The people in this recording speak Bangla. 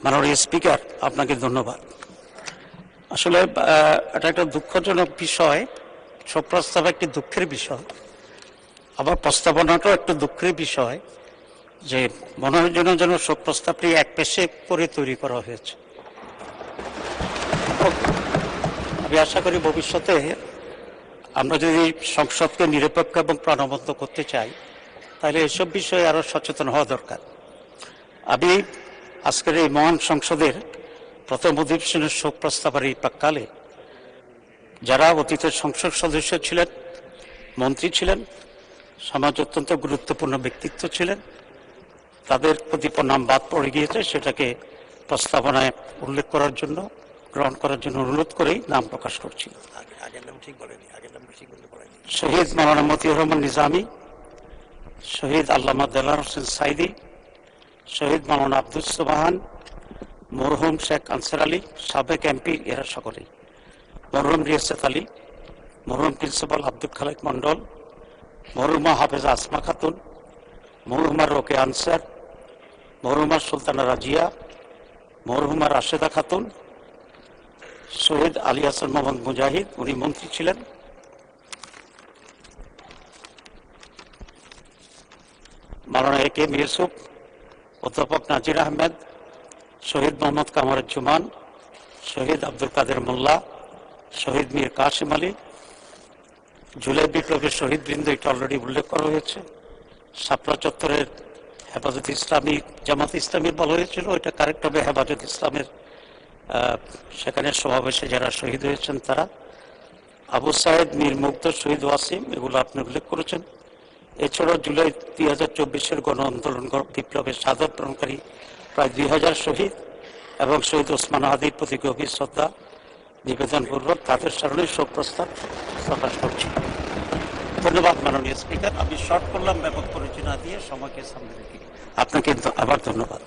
মাননীয় স্পিকার, আপনাকে ধন্যবাদ। আসলে এটা একটা দুঃখজনক বিষয়। শোক প্রস্তাব একটি দুঃখের বিষয়, আবার প্রস্তাবনাটাও একটা দুঃখের বিষয় যে মনে হয় যেন শোক প্রস্তাবটি এক পেশে করে তৈরি করা হয়েছে। আমি আশা করি ভবিষ্যতে আমরা যদি সংসদকে নিরপেক্ষ এবং প্রাণবন্ত করতে চাই, তাহলে এসব বিষয়ে আরো সচেতন হওয়া দরকার। আমি আজকের এই মহান সংসদের প্রথম অধিবেশনের শোক প্রস্তাবের এই প্রাক্কালে যারা অতীতের সংসদ সদস্য ছিলেন, মন্ত্রী ছিলেন, সমাজ অত্যন্ত গুরুত্বপূর্ণ ব্যক্তিত্ব ছিলেন, তাদের প্রতি প্রণাম বাদ পড়ে গিয়েছে, সেটাকে প্রস্তাবনায় উল্লেখ করার জন্য, গ্রহণ করার জন্য অনুরোধ করেই নাম প্রকাশ করছি। শহীদ মাওলানা মতিউর রহমান নিজামী, শহীদ আল্লামা দেলাওয়ার হোসেন সাইদি, শহীদ মাওলানা আব্দুস সোবহান, মরহুম শেখ আনসার আলী, সাবেক এমপি, এরা সকলেই, মরহুম রিয়াসত আলী, মরহুম প্রিন্সিপাল আব্দুল খালেক মন্ডল, মরহুমা হাফেজা আসমা খাতুন, মরহুমা রোকে আনসার, মরহুমা সুলতানা রাজিয়া, মরহুমা রাশেদা খাতুন, শহীদ আলী হাসান মোহাম্মদ মুজাহিদ, উনি মন্ত্রী ছিলেন, মাওলানা এ কে এম ইউসুফ, অধ্যাপক নাজির আহমেদ, শহীদ মোহাম্মদ কামরুজ্জামান, শহীদ আব্দুল কাদের মোল্লা, শহীদ মীর কাসিম আলী, জুলাই বিপ্লবের শহীদ বৃন্দ, এটা অলরেডি উল্লেখ করা হয়েছে। শাপলা চত্বরের হেফাজত ইসলামী, জামাত ইসলামী বলা হয়েছিল, এটা কারেক্ট হবে হেফাজত ইসলামের, সেখানে সমাবেশে যারা শহীদ হয়েছেন তারা, আবু সাহেদ, মীর মুগ্ধ, শহীদ ওয়াসিম, এগুলো আপনি উল্লেখ করেছেন। এছাড়াও জুলাই 2024-এর গণ আন্দোলন বিপ্লবের শাহাদাত বরণকারী প্রায় 2000 শহীদ এবং শহীদ ওসমান আদির প্রতি গভীর শ্রদ্ধা নিবেদনপূর্বক তাদের স্মরণে শোক প্রস্তাব প্রকাশ করছি। ধন্যবাদ মাননীয় স্পিকার। আমি শর্ট করলাম ব্যাপক পরিচয় না দিয়ে, সময়কে সামনে রেখে আপনাকে আবার ধন্যবাদ।